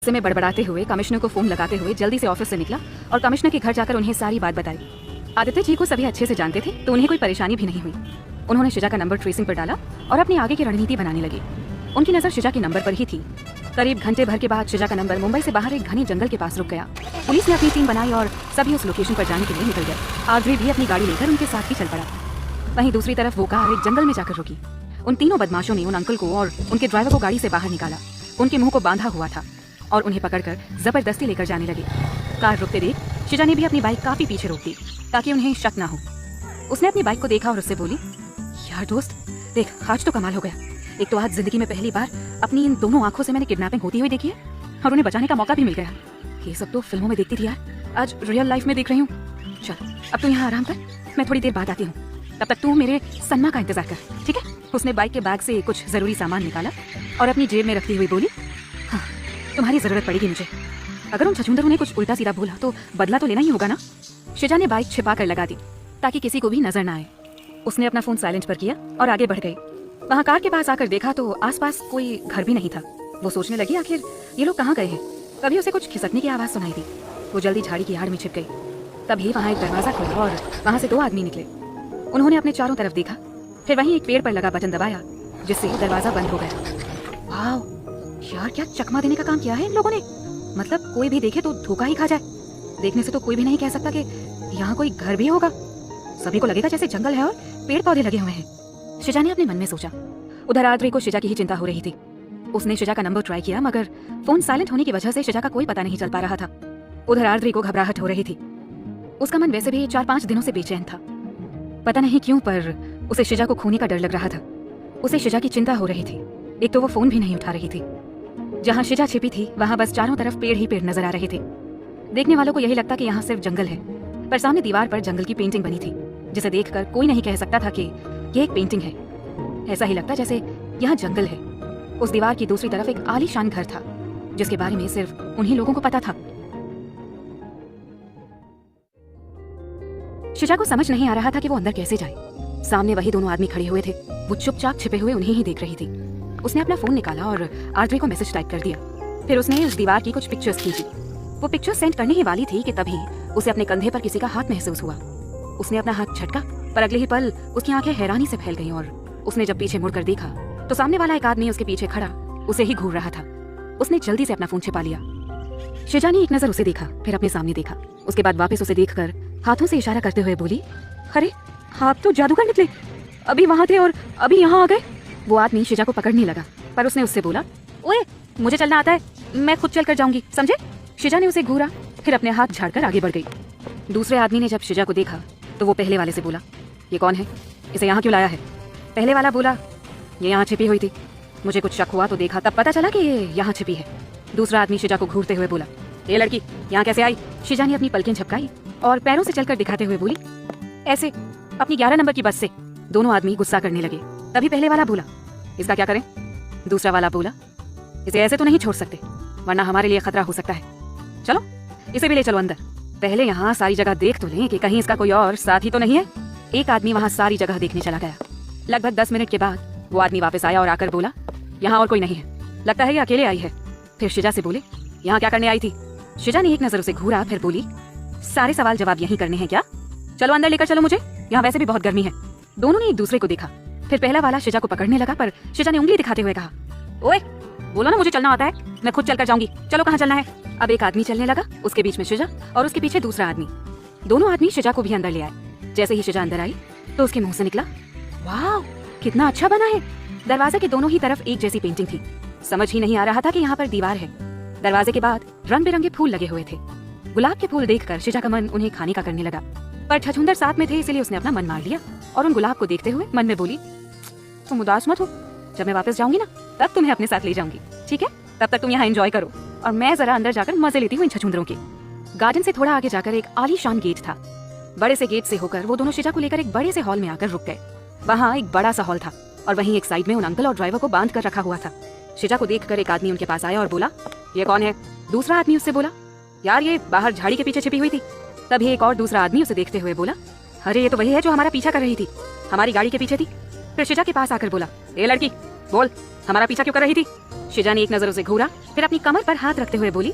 गुस्से में बड़बड़ाते हुए कमिश्नर को फोन लगाते हुए जल्दी से ऑफिस से निकला और कमिश्नर के घर जाकर उन्हें सारी बात बताई। आदित्य जी को सभी अच्छे से जानते थे तो उन्हें कोई परेशानी भी नहीं हुई। उन्होंने शिजा का नंबर ट्रेसिंग पर डाला और अपनी आगे की रणनीति बनाने लगे। उनकी नजर शिजा के नंबर पर ही थी। करीब घंटे भर के बाद शिजा का नंबर मुंबई से बाहर एक घने जंगल के पास रुक गया। पुलिस ने अपनी टीम बनाई और सभी उस लोकेशन पर जाने के लिए निकल गए। आरवी भी अपनी गाड़ी लेकर उनके साथ ही चल पड़ा। वहीं दूसरी तरफ वो कार एक जंगल में जाकर रुकी। उन तीनों बदमाशों ने उन अंकल को और उनके ड्राइवर को गाड़ी से बाहर निकाला। उनके मुंह को बांधा हुआ था और उन्हें पकड़कर जबरदस्ती लेकर जाने लगे। कार रुकते देख शिजा ने भी अपनी बाइक काफी पीछे रोक दी ताकि उन्हें शक ना हो। उसने अपनी बाइक को देखा और उससे बोली, यार दोस्त देख, आज तो कमाल हो गया। एक तो आज जिंदगी में पहली बार अपनी इन दोनों आंखों से मैंने किडनैपिंग होती हुई देखी है और उन्हें बचाने का मौका भी मिल गया। ये सब तो फिल्मों में देखती थी यार, आज रियल लाइफ में देख रही हूँ। चल अब तू यहाँ आराम कर, मैं थोड़ी देर बाद आती हूँ। तब तक तू मेरे सन्मा का इंतजार कर, ठीक है? उसने बाइक के बैग से कुछ जरूरी सामान निकाला और अपनी जेब में रखती हुई बोली, हाँ तुम्हारी जरूरत पड़ेगी मुझे। अगर उन छछूंदरों ने कुछ उल्टा सीधा बोला तो बदला तो लेना ही होगा ना। शिजा ने बाइक छिपा कर लगा दी ताकि किसी को भी नजर ना आए। उसने अपना फोन साइलेंट पर किया और आगे बढ़ गई। वहाँ कार के पास आकर देखा तो आसपास कोई घर भी नहीं था। वो सोचने लगी आखिर ये लोग कहाँ गए हैं। तभी उसे कुछ खिसकने की आवाज सुनाई दी। वो जल्दी झाड़ी की आड़ में छिप गई। तभी वहाँ एक दरवाजा खुला और वहाँ से दो आदमी निकले। उन्होंने अपने चारों तरफ देखा, फिर वहीं एक पेड़ पर लगा बटन दबाया जिससे दरवाजा बंद हो गया। वाह यार, क्या चकमा देने का काम किया है इन लोगों ने। मतलब कोई भी देखे तो धोखा ही खा जाए। देखने से तो कोई भी नहीं कह सकता कि यहाँ कोई घर भी होगा। सभी को लगेगा जैसे जंगल है और पेड़ पौधे लगे हुए हैं। शिजा ने अपने मन में सोचा। उधर आद्री को शिजा की ही चिंता हो रही थी। उसने शिजा का नंबर ट्राई किया मगर फोन साइलेंट होने की वजह से शिजा का कोई पता नहीं चल पा रहा था। उधर आद्री को घबराहट हो रही थी। उसका मन वैसे भी 4-5 दिनों से बेचैन था। पता नहीं क्यों पर उसे शिजा को खोने का डर लग रहा था। उसे शिजा की चिंता हो रही थी। एक तो वो फोन भी नहीं उठा रही थी। जहाँ शिजा छिपी थी वहाँ बस चारों तरफ पेड़ ही पेड़ नजर आ रहे थे। देखने वालों को यही लगता कि यहाँ सिर्फ जंगल है, पर सामने दीवार पर जंगल की पेंटिंग बनी थी जिसे देखकर कोई नहीं कह सकता था कि ये एक पेंटिंग है। ऐसा ही लगता जैसे यहाँ जंगल है। उस दीवार की दूसरी तरफ एक आलीशान घर था जिसके बारे में सिर्फ उन्हीं लोगों को पता था। शिजा को समझ नहीं आ रहा था कि वो अंदर कैसे जाए। सामने वही दोनों आदमी खड़े हुए थे। वो चुपचाप छिपे हुए उन्हें ही देख रही थी। उसने अपना फोन निकाला और आद्री को मैसेज टाइप कर दिया। फिर उसने उस दीवार की कुछ पिक्चर्स खींची। वो पिक्चर्स सेंड करने ही वाली थी कि तभी उसे अपने कंधे पर किसी का हाथ महसूस हुआ। उसने अपना हाथ झटका पर अगले ही पल उसकी आंखें हैरानी से फैल गईं और उसने जब पीछे मुड़कर देखा तो सामने वाला एक आदमी उसके पीछे खड़ा उसे ही घूर रहा था। उसने जल्दी से अपना फोन छिपा लिया। शिजा ने एक नजर उसे देखा, फिर अपने सामने देखा। उसके बाद वापस उसे देखकर हाथों से इशारा करते हुए बोली, अरे आप तो जादूगर निकले, अभी वहाँ थे और अभी यहाँ आ गए। वो आदमी शिजा को पकड़ने लगा पर उसने उससे बोला, ओए मुझे चलना आता है, मैं खुद चल कर जाऊंगी, समझे? शिजा ने उसे घूरा, फिर अपने हाथ झाड़कर आगे बढ़ गई। दूसरे आदमी ने जब शिजा को देखा तो वो पहले वाले से बोला, ये कौन है, इसे यहाँ क्यों लाया है? पहले वाला बोला, ये यहाँ छिपी हुई थी, मुझे कुछ शक हुआ तो देखा, तब पता चला कि ये यहाँ छिपी है। दूसरा आदमी शिजा को घूरते हुए बोला, ये लड़की यहाँ कैसे आई? शिजा ने अपनी पलकें झपकाई और पैरों से चलकर दिखाते हुए बोली, ऐसे अपनी 11 नंबर की बस से। दोनों आदमी गुस्सा करने लगे। तभी पहले वाला बोला, इसका क्या करें? दूसरा वाला बोला, इसे ऐसे तो नहीं छोड़ सकते वरना हमारे लिए खतरा हो सकता है। चलो इसे भी ले चलो अंदर, पहले यहाँ सारी जगह देख तो लें कि कहीं इसका कोई और साथी तो नहीं है। एक आदमी वहाँ सारी जगह देखने चला गया। लगभग 10 मिनट के बाद वो आदमी वापस आया और आकर बोला, यहाँ और कोई नहीं है, लगता है ये अकेले आई है। फिर शिजा से बोले, यहाँ क्या करने आई थी? शिजा ने एक नजर उसे घूरा, फिर बोली, सारे सवाल जवाब यहीं करने हैं क्या? चलो अंदर लेकर चलो मुझे, यहाँ वैसे भी बहुत गर्मी है। दोनों ने एक दूसरे को देखा। फिर पहला वाला शिजा को पकड़ने लगा पर शिजा ने उंगली दिखाते हुए कहा, ओए बोलो ना मुझे चलना आता है, मैं खुद चलकर जाऊंगी, चलो कहाँ चलना है? अब एक आदमी चलने लगा, उसके बीच में शिजा और उसके पीछे दूसरा आदमी। दोनों आदमी शिजा को भी अंदर ले आए। जैसे ही शिजा अंदर आई तो उसके मुंह से निकला, वाह कितना अच्छा बना है। दरवाजे के दोनों ही तरफ एक जैसी पेंटिंग थी। समझ ही नहीं आ रहा था कि यहाँ पर दीवार है। दरवाजे के बाद रंग बिरंगे फूल लगे हुए थे। गुलाब के फूल देखकर शिजा का मन उन्हें खाने का करने लगा, पर छछूंदर साथ में थे इसलिए उसने अपना मन मार लिया और उन गुलाब को देखते हुए मन में बोली, तुम उदास मत हो, जब मैं वापस जाऊंगी ना तब तुम्हें अपने साथ ले जाऊंगी, ठीक है? तब तक तुम यहाँ एंजॉय करो और मैं जरा अंदर जाकर मजे लेती हूँ इन छछूंदरों के। गार्डन से थोड़ा आगे जाकर एक आलीशान गेट था। बड़े से गेट से होकर वो दोनों शिजा को लेकर एक बड़े से हॉल में आकर रुक गए। वहाँ एक बड़ा सा हॉल था और वहीं एक साइड में उन अंकल और ड्राइवर को बांध कर रखा हुआ था। शिजा को देखकर एक आदमी उनके पास आया और बोला, ये कौन है? दूसरा आदमी उससे बोला, यार ये बाहर झाड़ी के पीछे छिपी हुई थी। तभी एक और दूसरा आदमी उसे देखते हुए बोला, अरे ये तो वही है जो हमारा पीछा कर रही थी, हमारी गाड़ी के पीछे थी। फिर शिजा के पास आकर बोला, ए लड़की बोल, हमारा पीछा क्यों कर रही थी? शिजा ने एक नजर उसे घूरा, फिर अपनी कमर पर हाथ रखते हुए बोली,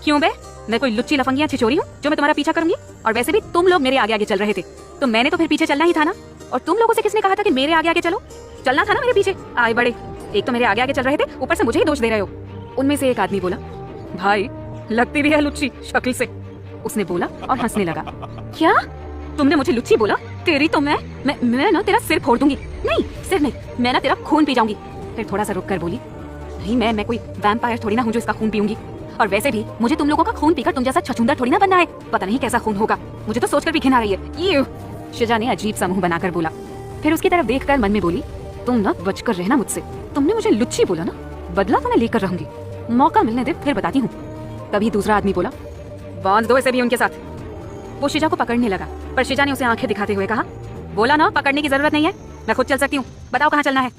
क्यों बे, मैं कोई लुच्ची लफंगियां छिछोरी हूँ जो मैं तुम्हारा पीछा करूंगी? और वैसे भी तुम लोग मेरे आगे आगे चल रहे थे, तो मैंने तो फिर पीछे चलना ही था ना। और तुम लोगों से किसने कहा था कि मेरे आगे आगे चलो? चलना था ना मेरे पीछे। आए बड़े, एक तो मेरे आगे आगे चल रहे थे, ऊपर से मुझे ही दोष दे रहे हो। उनमें से एक आदमी बोला, भाई लगती भी है लुच्ची शक्ल से, उसने बोला और हंसने लगा। क्या तुमने मुझे लुच्ची बोला? तेरी तो मैं ना तेरा सिर फोड़ दूंगी। नहीं सिर नहीं, मैं ना तेरा खून पी जाऊंगी। फिर थोड़ा सा रुक कर बोली, नहीं मैं कोई वैम्पायर थोड़ी ना हूँ जो इसका खून पीऊंगी। और वैसे भी मुझे तुम लोगों का खून पीकर तुम जैसा छछूंदर थोड़ी ना बनना है। पता नहीं कैसा खून होगा, मुझे तो सोचकर भी घिन आ रही है। ये शिजा ने अजीब सा मुंह बनाकर बोला। फिर उसकी तरफ देखकर मन में बोली, तुम ना बचकर रहना मुझसे। तुमने मुझे लुच्ची बोला ना, बदला तो मैं लेकर रहूंगी। मौका मिलने दे फिर बताती हूँ। तभी दूसरा आदमी बोला, बांध दो इसे भी उनके साथ। वो शिजा को पकड़ने लगा, पर शिजा ने उसे आंखें दिखाते हुए कहा, बोला ना पकड़ने की जरूरत नहीं है, मैं खुद चल सकती हूँ, बताओ कहाँ चलना है।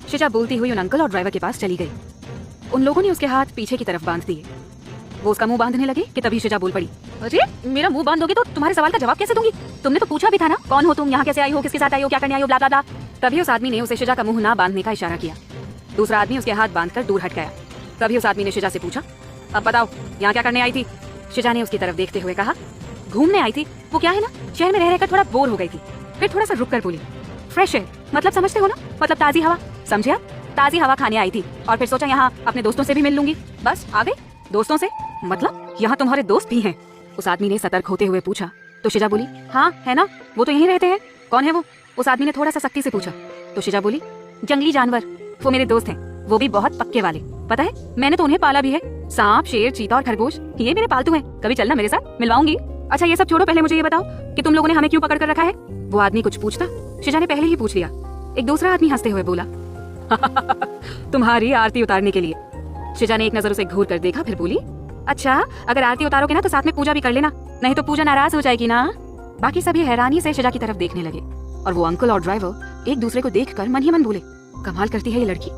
शिजा बोलती हुई उन अंकल और ड्राइवर के पास चली गई। उन लोगों ने उसके हाथ पीछे की तरफ बांध दिए। वो उसका मुंह बांधने लगे कि तभी शिजा बोल पड़ी, अरे मेरा मुंह बांध दोगे तो तुम्हारे सवाल का जवाब कैसे दूंगी? तुमने तो पूछा भी था ना, कौन हो तुम, यहाँ कैसे आई हो, किसके साथ आई हो, क्या करने आई हो, ब्ला ब्ला ब्ला। तभी उस आदमी ने उसे शिजा का मुंह ना बांधने का इशारा किया। दूसरा आदमी उसके हाथ बांधकर दूर हट गया। तभी उस आदमी ने शिजा से पूछा, अब बताओ यहाँ क्या करने आई थी? शिजा ने उसकी तरफ देखते हुए कहा, घूमने आई थी। वो क्या है ना, शहर में रह रहकर थोड़ा बोर हो गई थी। फिर थोड़ा सा रुक कर बोली, फ्रेश एयर मतलब समझते हो ना, मतलब ताजी हवा, समझे आप? ताजी हवा खाने आई थी और फिर सोचा यहाँ अपने दोस्तों से भी मिल लूंगी। बस आ गई। दोस्तों से मतलब यहाँ तुम्हारे दोस्त भी हैं? उस आदमी ने सतर्क होते हुए पूछा। तो शिजा बोली, हाँ है ना, वो तो यहीं रहते हैं। कौन है वो? उस आदमी ने थोड़ा सा सख्ती से पूछा। तो शिजा बोली, जंगली जानवर, वो मेरे दोस्त हैं, वो भी बहुत पक्के वाले। पता है मैंने तो उन्हें पाला भी है, सांप, शेर, चीता और खरगोश, ये मेरे पालतू हैं। कभी चलना मेरे साथ, मिलवाऊंगी। अच्छा ये सब छोड़ो, पहले मुझे ये बताओ कि तुम लोगों ने हमें क्यों पकड़ कर रखा है? वो आदमी कुछ पूछता, शिजा ने पहले ही पूछ लिया। एक दूसरा आदमी हंसते हुए बोला, तुम्हारी आरती उतारने के लिए। शिजा ने एक नजर उसे घूर कर देखा, फिर बोली, अच्छा अगर आरती उतारोगे ना तो साथ में पूजा भी कर लेना, नहीं तो पूजा नाराज हो जाएगी ना। बाकी सभी हैरानी से शिजा की तरफ देखने लगे और वो अंकल और ड्राइवर एक दूसरे को देखकर मन ही मन बोले, कमाल करती है ये लड़की,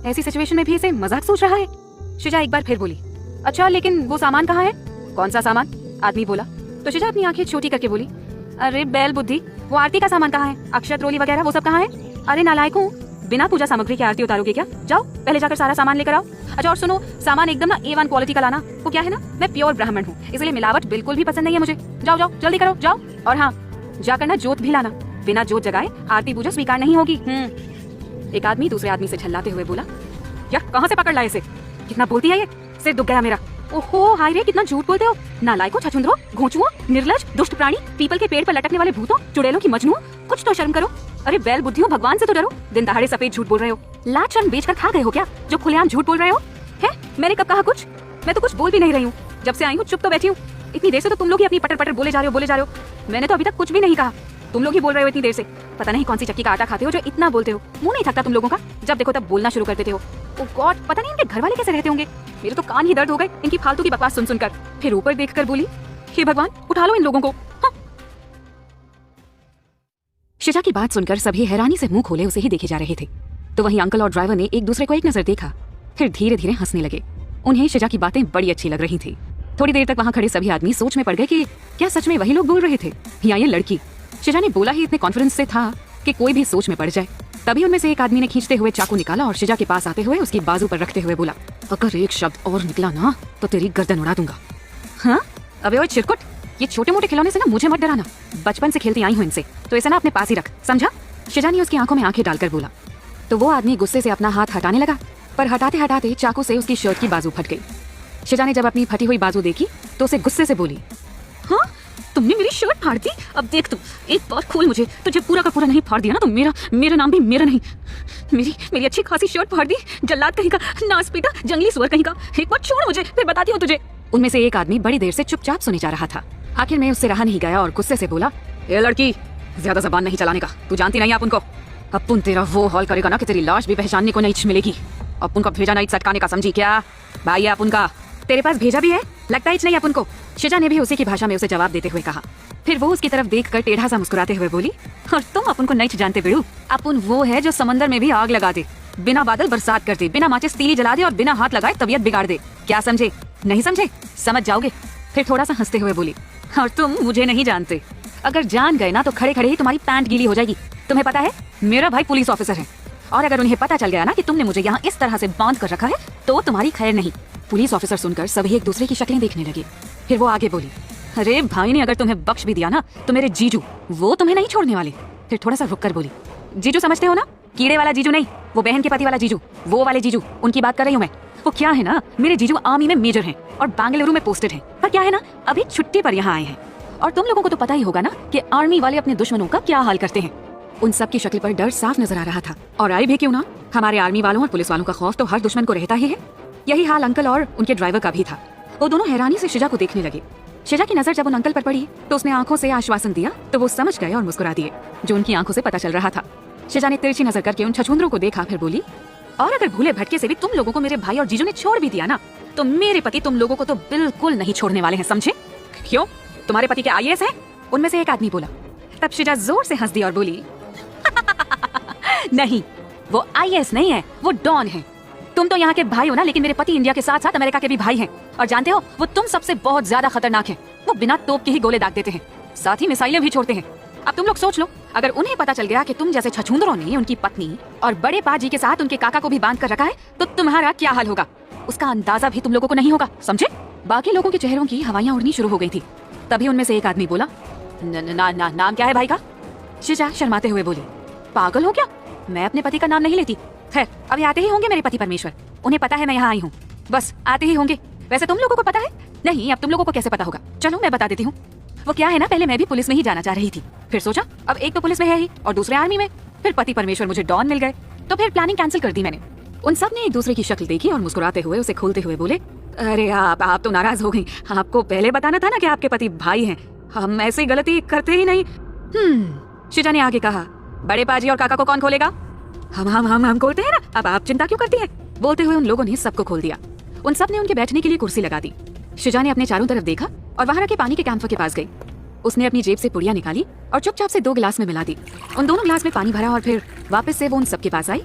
ऐसी सिचुएशन में भी इसे मजाक सोच रहा है। शिजा एक बार फिर बोली, अच्छा लेकिन वो सामान कहाँ है? कौन सा सामान? आदमी बोला। तो शिजा अपनी आंखें छोटी करके बोली, अरे बैल बुद्धि, वो आरती का सामान कहाँ है? अक्षत रोली वगैरह वो सब कहाँ है? अरे नालायकों, बिना पूजा सामग्री की आरती उतारोगे क्या? जाओ पहले जाकर सारा सामान लेकर आओ। अच्छा और सुनो, सामान एकदम ना A1 क्वालिटी का लाना। वो क्या है ना, मैं प्योर ब्राह्मण हूँ, इसलिए मिलावट बिल्कुल भी पसंद नहीं है मुझे। जाओ जाओ जल्दी करो जाओ। और हाँ जाकर ना जोत भी लाना, बिना जोत जगाए आरती पूजा स्वीकार नहीं होगी। एक आदमी दूसरे आदमी से झल्लाते हुए बोला, यार कहाँ से पकड़ लाए इसे, कितना बोलती है ये, सिर दुख गया मेरा। ओहो हाय रे, कितना झूठ बोलते हो, नालायकों, छछुंदरों, घोंचुओं, निर्लज, दुष्ट प्राणी, पीपल के पेड़ पर लटकने वाले भूतों, चुड़ैलों की मजनू, कुछ तो शर्म करो। अरे बैल बुद्धियों, भगवान से तो डरो, दिन दहाड़े सफेद झूठ बोल रहे हो। लाज शर्म बेचकर खा गए हो क्या जो खुलेआम झूठ बोल रहे हो? है मैंने कब कहा कुछ? मैं तो कुछ बोल भी नहीं रही हूँ, जब से आई हूँ चुप तो बैठी हूँ। इतनी देर से तो तुम लोग ही अपनी पटर पटर बोले जा रहे हो। मैंने तो अभी तक कुछ भी नहीं कहा, तुम लोग ही बोल रहे हो इतनी देर से। पता नहीं कौन सी चक्की का आटा खाते हो जो इतना बोलते हो, मुंह नहीं थकता तुम लोगों का? जब देखो तब बोलना शुरू कर देते हो। ओह गॉड, पता नहीं इनके घर वाले कैसे रहते होंगे, मेरे तो कान ही दर्द हो गए इनकी फालतू की बकवास सुन सुनकर। फिर ऊपर देखकर बोली, हे भगवान उठा लो इन लोगों को। हाँ। शिजा की बात सुनकर सभी हैरानी से मुंह खोले उसे ही देखे जा रहे थे। तो वहीं अंकल और ड्राइवर ने एक दूसरे को एक नजर देखा, फिर धीरे धीरे हंसने लगे। उन्हें शिजा की बातें बड़ी अच्छी लग रही थी। थोड़ी देर तक वहां खड़े सभी आदमी सोच में पड़ गए कि क्या सच में वही लोग बोल रहे थे या ये लड़की। शिजा ने बोला ही इतने कॉन्फिडेंस से था कि कोई भी सोच में पड़ जाए। तभी उनमें से एक आदमी ने खींचते हुए चाकू निकाला और शिजा के पास आते हुए उसकी बाजू पर रखते हुए बोला, अगर एक शब्द और निकला ना तो तेरी गर्दन उड़ा दूंगा। हाँ अबे ओए चिरकुट, ये छोटे मोटे खिलौने से ना मुझे मत डराना, बचपन से खेलती आई हूँ इनसे, तो इसे ना अपने पास ही रख, समझा? शिजा ने उसकी आंखों में आंखें डालकर बोला। तो वो आदमी गुस्से से अपना हाथ हटाने लगा, पर हटाते हटाते चाकू से उसकी शर्ट की बाजू फट गई। शिजा ने जब अपनी फटी हुई बाजू देखी तो उसे गुस्से से बोली, हाँ तुमने मेरी शर्ट फाड़ दी, अब देख तुम, एक बार खोल मुझे, तुझे पूरा का पूरा नहीं फाड़ दिया ना तो मेरा नाम भी मेरा नहीं। मेरी अच्छी खासी शर्ट फाड़ दी, जल्लाद कहीं का, नासपीटा, जंगली सुअर कहीं का, एक बार छोड़ मुझे, फिर बताती हूँ तुझे। उनमें से एक आदमी बड़ी देर से चुपचाप सुने जा रहा था। आखिर में उससे रहा नहीं गया और गुस्से से बोला, ये लड़की ज्यादा जबान नहीं चलाने का, तू जानती नहीं अपुन को, अपुन तेरा वो हॉल करेगा ना कि तेरी लाश भी पहचानने को नहीं मिलेगी। अपुन को भेजा नहीं सटकाने का, समझी क्या? भाई है अपुन का, तेरे पास भेजा भी है, लगता ही नहीं अपुन को। शिजा ने भी उसी की भाषा में उसे जवाब देते हुए कहा। फिर वो उसकी तरफ देखकर टेढ़ा सा मुस्कुराते हुए बोली, और तुम अपुन को नहीं जानते बेड़ू, अपुन वो है जो समंदर में भी आग लगा दे, बिना बादल बरसात कर दे, बिना माचिस तीली जला दे और बिना हाथ लगाए तबीयत बिगाड़ दे। क्या समझे? नहीं समझे? समझ जाओगे। फिर थोड़ा सा हंसते हुए बोली, और तुम मुझे नहीं जानते, अगर जान गए ना तो खड़े खड़े ही तुम्हारी पैंट गीली हो जाएगी। तुम्हें पता है मेरा भाई पुलिस ऑफिसर है, और अगर उन्हें पता चल गया ना कि तुमने मुझे यहाँ इस तरह से बांध कर रखा है तो तुम्हारी खैर नहीं। पुलिस ऑफिसर सुनकर सभी एक दूसरे की शक्लें देखने लगे। फिर वो आगे बोली, अरे भाई ने अगर तुम्हें बख्श भी दिया ना तो मेरे जीजू वो तुम्हें नहीं छोड़ने वाले। फिर थोड़ा सा रुक कर बोली, जीजू समझते हो ना, कीड़े वाला जीजू नहीं, वो बहन के पति वाला जीजू, वो वाले जीजू, उनकी बात कर रही हूँ मैं। वो क्या है ना, मेरे जीजू आर्मी में मेजर हैं और बेंगलुरु में पोस्टेड हैं, पर क्या है ना अभी छुट्टी पर यहाँ आए हैं। और तुम लोगों को तो पता ही होगा ना कि आर्मी वाले अपने दुश्मनों का क्या हाल करते हैं। उन सब की शक्ल पर डर साफ नजर आ रहा था। और आई भी क्यों ना, हमारे आर्मी वालों और पुलिस वालों का खौफ तो हर दुश्मन को रहता ही है। यही हाल अंकल और उनके ड्राइवर का भी था। वो दोनों हैरानी से शिजा को देखने लगे। शिजा की नजर जब उन अंकल पर पड़ी तो उसने आंखों से आश्वासन दिया तो वो समझ गए और मुस्कुरा दिए, जो उनकी आंखों से पता चल रहा था। शिजा ने तिरछी नजर करके उन छछूंदरों को देखा, फिर बोली, और अगर भूले भटके से भी तुम लोगों को मेरे भाई और जीजू ने छोड़ भी दिया ना तो मेरे पति तुम लोगों को तो बिल्कुल नहीं छोड़ने वाले हैं, समझे? क्यों, तुम्हारे पति के आईएएस हैं? उनमें से एक आदमी बोला। तब शिजा जोर से हंस दी और बोली, नहीं, वो आईएएस नहीं है, वो डॉन है। तुम तो यहाँ के भाई हो ना, लेकिन मेरे पति इंडिया के साथ साथ अमेरिका के भी भाई हैं। और जानते हो वो तुम सबसे बहुत ज्यादा खतरनाक हैं। वो बिना तोप के ही गोले दाग देते हैं, साथ ही मिसाइलें भी छोड़ते हैं। अब तुम लोग सोच लो, अगर उन्हें पता चल गया कि तुम जैसे छछूंदरों ने उनकी पत्नी और बड़े पाजी के साथ उनके काका को भी बांध कर रखा है तो तुम्हारा क्या हाल होगा, उसका अंदाजा भी तुम लोगों को नहीं होगा, समझे? बाकी लोगों के चेहरों की हवाइयां उड़नी शुरू हो गई थी। तभी उनमें से एक आदमी बोला, नाम क्या है भाई का? शिजा शर्माते हुए बोली, पागल हो क्या, मैं अपने पति का नाम नहीं लेती। खैर, अभी आते ही होंगे मेरे पति परमेश्वर, उन्हें पता है मैं यहाँ आई हूँ, बस आते ही होंगे। वैसे तुम लोगों को पता है? नहीं, अब तुम लोगों को कैसे पता होगा? चलो मैं बता देती हूँ। वो क्या है ना, पहले मैं भी पुलिस में ही जाना चाह रही थी, फिर सोचा अब एक तो पुलिस में है ही और दूसरे आर्मी में, फिर पति परमेश्वर मुझे डॉन मिल गए, तो फिर प्लानिंग कैंसिल कर दी मैंने। उन सब ने एक दूसरे की शक्ल देखी और मुस्कुराते हुए उसे खोलते हुए बोले, अरे आप तो नाराज हो गई, आपको पहले बताना था ना कि आपके पति भाई हैं, हम ऐसी गलती करते ही नहीं। शिजा ने आगे कहा, बड़े पाजी और काका को कौन खोलेगा? हम खोलते हैं ना, अब आप चिंता क्यों करती हैं? बोलते हुए उन लोगों ने सबको खोल दिया। उन सब ने उनके बैठने के लिए कुर्सी लगा दी। शिजा ने अपने चारों तरफ देखा और वहां रखे पानी के कैंपर के पास गई। उसने अपनी जेब से पुड़िया निकाली और चुपचाप से 2 गिलास में मिला दी। उन दोनों गिलास में पानी भरा और फिर वापस से वो उन सबके पास आई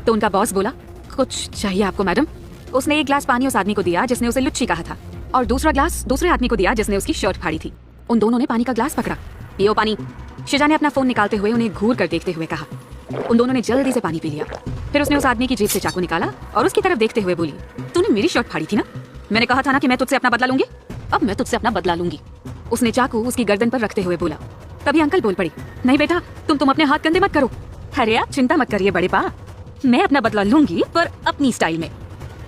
तो उनका बॉस बोला, कुछ चाहिए आपको मैडम? उसने एक गिलास पानी उस आदमी को दिया जिसने उसे लुच्ची कहा था और दूसरा गिलास दूसरे आदमी को दिया जिसने उसकी शर्ट फाड़ी थी। उन दोनों ने पानी का गिलास पकड़ा, पियो पानी। शिजा ने अपना फोन निकालते हुए उन्हें घूर कर देखते हुए कहा। उन दोनों ने जल्दी से पानी पी लिया। फिर उसने उस आदमी की जेब से चाकू निकाला और उसकी तरफ देखते हुए बोली, तूने मेरी शर्ट फाड़ी थी ना, मैंने कहा था ना कि मैं तुझसे अपना बदला लूंगी, अब मैं तुझसे अपना बदला लूंगी। उसने चाकू उसकी गर्दन पर रखते हुए बोला। तभी अंकल बोल पड़ी, नहीं बेटा, तुम अपने हाथ गंदे मत करो। अरे आप चिंता मत करिए बड़े पा, मैं अपना बदला लूंगी पर अपनी स्टाइल में।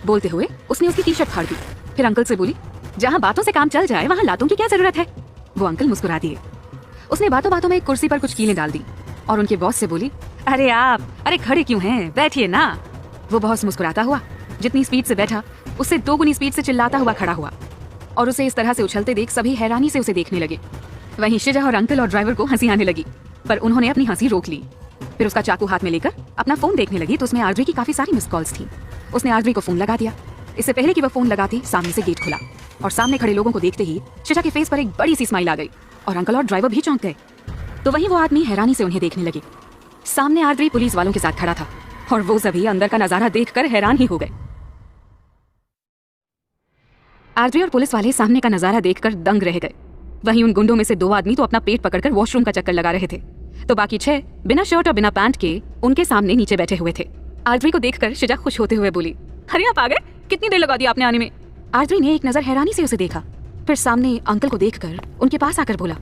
बोलते हुए उसने उसकी टी शर्ट फाड़ दी। फिर अंकल से बोली, जहाँ बातों से काम चल जाए वहाँ लातों की क्या जरूरत है? वो अंकल मुस्कुरा दिए। उसने बातों बातों में एक कुर्सी पर कुछ कीलें डाल दी और उनके बॉस से बोली, अरे खड़े क्यों हैं, बैठिए ना। वो बॉस मुस्कुराता हुआ जितनी स्पीड से बैठा उससे 2 गुनी स्पीड से चिल्लाता हुआ खड़ा हुआ और उसे इस तरह से उछलते देख सभी हैरानी से उसे देखने लगे। वहीं शिजा और अंकल और ड्राइवर को हंसी आने लगी, पर उन्होंने अपनी हंसी रोक ली। फिर उसका चाकू हाथ में लेकर अपना फोन देखने लगी तो उसमें आर्द्री की काफी सारी मिस कॉल्स थी। उसने आर्द्री को फोन लगा दिया। इससे पहले कि वह फोन लगाती सामने से गेट खुला और सामने खड़े लोगों को देखते ही शिजा के फेस पर एक बड़ी सी स्माइल आ गई और अंकल और ड्राइवर भी चौंक गए। तो वहीं वो आदमी हैरानी से उन्हें देखने लगे। सामने आर्द्री पुलिस वालों के साथ खड़ा था और वो सभी अंदर का नजारा देखकर हैरान ही हो गए। आर्द्री और पुलिस वाले सामने का नजारा देखकर दंग रह गए। वहीं उन गुंडों में से 2 आदमी तो अपना पेट पकड़कर वॉशरूम का चक्कर लगा रहे थे, तो बाकी 6 बिना शर्ट और बिना पैंट के उनके सामने नीचे बैठे हुए थे। आर्द्री को देखकर शिजा खुश होते हुए बोली, अरे आप आ गए, कितनी देर लगा दी आपने आने में? आर्द्री ने एक नजर हैरानी से उसे देखा, फिर सामने अंकल को देखकर उनके पास आकर बोला,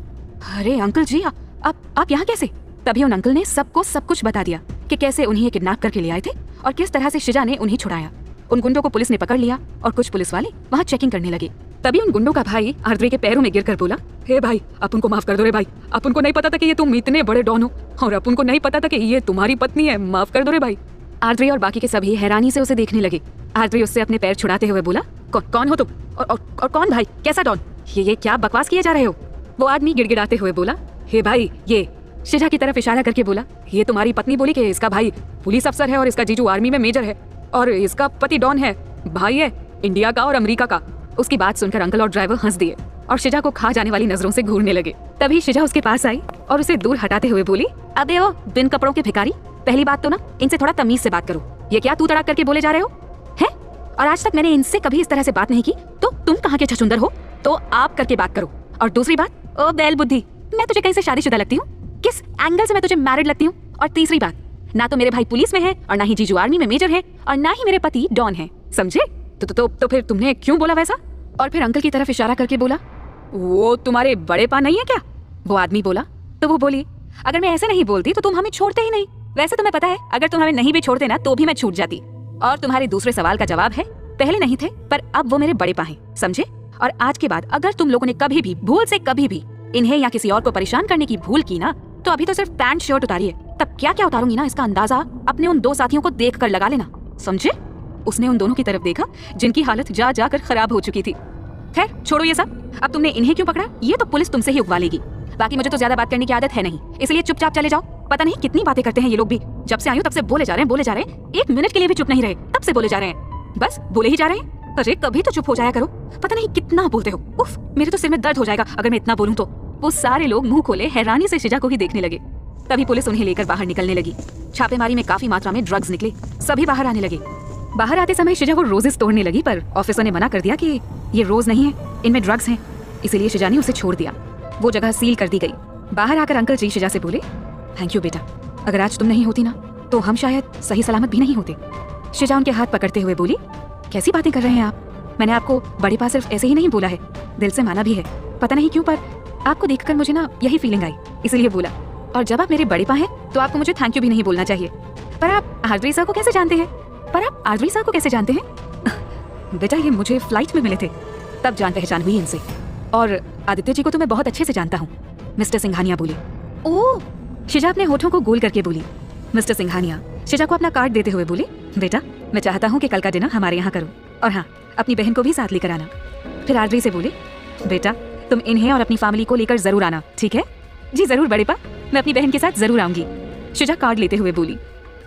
अरे अंकल जी, आप यहाँ कैसे? तभी उन अंकल ने सबको सब कुछ बता दिया कि कैसे उन्हें किडनैप करके ले आए थे और किस तरह से शिजा ने उन्हें छुड़ाया। उन गुंडों को पुलिस ने पकड़ लिया और कुछ पुलिस वाले वहाँ चेकिंग करने लगे। तभी उन गुंडों का भाई आर्द्री के पैरों में गिरकर बोला, हे भाई, आप उनको माफ कर दो रे भाई, आप उनको नहीं पता था कि ये तुम इतने बड़े डॉन हो और आप उनको नहीं पता था कि ये तुम्हारी पत्नी है, माफ कर दो रे भाई। आर्द्री और बाकी के सभी हैरानी से उसे देखने लगे। आर्द्री उससे अपने पैर छुड़ाते हुए बोला, कौन हो तुम और कौन भाई, कैसा डॉन? ये क्या बकवास किए जा रहे हो? वो आदमी गिड़गिड़ाते हुए बोला, हे भाई, ये शिजा की तरफ इशारा करके बोला, ये तुम्हारी पत्नी बोली कि इसका भाई पुलिस अफसर है और इसका जीजू आर्मी में मेजर है और इसका पति डॉन है, भाई है इंडिया का और अमेरिका का। उसकी बात सुनकर अंकल और ड्राइवर हंस दिए और शिजा को खा जाने वाली नजरों से घूरने लगे। तभी शिजा उसके पास आई और उसे दूर हटाते हुए बोली, अबे वो बिन कपड़ों के भिखारी, पहली बात तो ना इनसे थोड़ा तमीज से बात करो, ये क्या तू तड़ाक करके बोले जा रहे हो हैं? और आज तक मैंने इनसे कभी इस तरह से बात नहीं की, तो तुम कहाँ के छछूंदर हो? तो आप करके बात करो। और दूसरी बात, ओ बैल बुद्धि, मैं तुझे कहीं से शादीशुदा लगती हूँ? किस एंगल से मैं तुझे मैरिड लगती हूँ? और तीसरी बात, ना तो मेरे भाई पुलिस में है और ना ही जीजू आर्मी में मेजर है और ना ही मेरे पति डॉन है, समझे? तो फिर तुमने क्यों बोला वैसा? और फिर अंकल की तरफ इशारा करके बोला, वो तुम्हारे बड़े पा नहीं है क्या? वो आदमी बोला। तो वो बोली, अगर मैं ऐसे नहीं बोलती तो तुम हमें छोड़ते ही नहीं। वैसे तुम्हें पता है, अगर तुम हमें नहीं भी छोड़ते ना तो भी मैं छूट जाती। और तुम्हारे दूसरे सवाल का जवाब है, पहले नहीं थे पर अब वो मेरे बड़े पा हैं, समझे? और आज के बाद अगर तुम लोगों ने कभी भी भूल से कभी भी इन्हें या किसी और को परेशान करने की भूल की ना, तो अभी तो सिर्फ पैंट शर्ट उतारिए, तब क्या क्या उतारूंगी ना, इसका अंदाजा अपने उन 2 साथियों को देख कर लगा लेना, समझे? उसने उन दोनों की तरफ देखा जिनकी हालत जा जाकर खराब हो चुकी थी। खैर छोड़ो ये सब, अब तुमने इन्हें क्यों पकड़ा ये तो पुलिस तुमसे ही उगवा लेगी। बाकी मुझे तो ज्यादा बात करने की आदत है नहीं, इसलिए चुपचाप चले जाओ। पता नहीं कितनी बातें करते हैं ये लोग भी, जब से आई हूं तब से बोले जा रहे हैं, 1 मिनट के लिए भी चुप नहीं रहे, तब से बोले जा रहे हैं, बस बोले ही जा रहे हैं। अरे कभी तो चुप हो जाया करो, पता नहीं कितना बोलते हो। उफ, मेरे तो सिर में दर्द हो जाएगा अगर मैं इतना बोलूं तो। वो सारे लोग मुंह खोले हैरानी से शिजा को ही देखने लगे। तभी पुलिस उन्हें लेकर बाहर निकलने लगी। छापेमारी में काफी मात्रा में ड्रग्स निकले, सभी बाहर आने लगे। बाहर आते समय शिजा वो रोजेस तोड़ने लगी, पर ऑफिसर ने मना कर दिया कि ये रोज नहीं है, इनमें ड्रग्स हैं, इसीलिए शिजा ने उसे छोड़ दिया। वो जगह सील कर दी गई। बाहर आकर अंकल जी शिजा से बोले, थैंक यू बेटा, अगर आज तुम नहीं होती ना तो हम शायद सही सलामत भी नहीं होते। शिजा उनके हाथ पकड़ते हुए बोली, कैसी बातें कर रहे हैं आप? मैंने आपको बड़े पा सिर्फ ऐसे ही नहीं बोला है, दिल से माना भी है। पता नहीं क्यों पर आपको देखकर मुझे ना यही फीलिंग आई, इसलिए बोला। और जब आप मेरे बड़े पा हैं तो आपको मुझे थैंक यू भी नहीं बोलना चाहिए। पर आप आर्द्री सर को कैसे जानते हैं? बेटा ये मुझे फ्लाइट में मिले थे, तब जान पहचान हुई इनसे। और आदित्य जी को तो मैं बहुत अच्छे से जानता हूँ, मिस्टर सिंघानिया बोले। ओह, शिजा अपने होठों को गोल करके बोली। मिस्टर सिंघानिया शिजा को अपना कार्ड देते हुए बोले, बेटा मैं चाहता हूँ कि कल का डिनर हमारे यहाँ करो, और हाँ अपनी बहन को भी साथ लेकर आना। फिर आर्द्री से बोले, बेटा तुम इन्हें और अपनी फैमिली को लेकर जरूर आना, ठीक है? जी जरूर बड़े पा, मैं अपनी बहन के साथ जरूर आऊंगी, शिजा कार्ड लेते हुए बोली।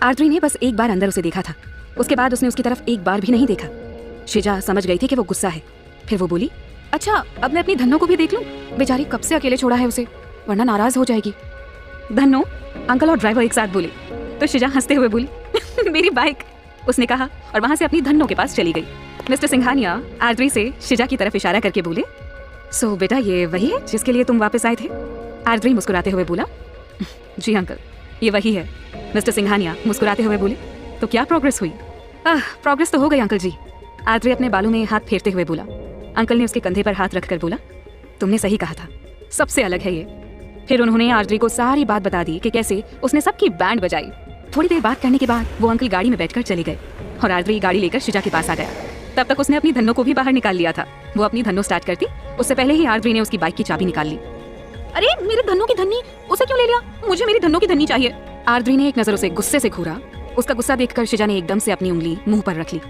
आर्द्री ने बस एक बार अंदर उसे देखा था, उसके बाद उसने उसकी तरफ एक बार भी नहीं देखा। शिजा समझ गई थी कि वो गुस्सा है। फिर वो बोली, अच्छा अब मैं अपनी धन्नो को भी देख लूं, बेचारी कब से अकेले छोड़ा है उसे, वरना नाराज हो जाएगी। धन्नो, अंकल और ड्राइवर एक साथ बोले। तो शिजा हंसते हुए बोली, मेरी बाइक, उसने कहा और वहां से अपनी धन्नो के पास चली गई। मिस्टर सिंघानिया आर्द्री से शिजा की तरफ इशारा करके बोले, सो बेटा ये वही है जिसके लिए तुम वापस आए थे? आर्द्री मुस्कुराते हुए बोला, जी अंकल ये वही है। मिस्टर सिंघानिया मुस्कुराते हुए बोले, तो क्या प्रोग्रेस हुई? प्रोग्रेस तो हो गई अंकल जी। आर्द्री अपने बालों में हाथ फेरते हुए बोला। अंकल ने उसके कंधे पर हाथ रखकर बोला, तुमने सही कहा था, सबसे अलग है ये। फिर उन्होंने आर्द्री को सारी बात बता दी कि कैसे उसने सबकी बैंड बजाई। थोड़ी देर बात करने के बाद वो अंकल गाड़ी में बैठकर चले गए और आर्द्री गाड़ी लेकर शिजा के पास आ गया। तब तक उसने अपनी धन्नो को भी बाहर निकाल लिया था। वो अपनी धन्नो स्टार्ट करती उससे पहले ही आर्द्री ने उसकी बाइक की चाबी निकाल ली। अरे मेरे धन्नो की धन्नी, उसे क्यों ले लिया? मुझे मेरी धन्नो की धन्नी चाहिए। आर्द्री ने एक नजर उसे गुस्से से घूरा। उसका गुस्सा देखकर शिजा ने एकदम से अपनी उंगली मुंह पर रख ली।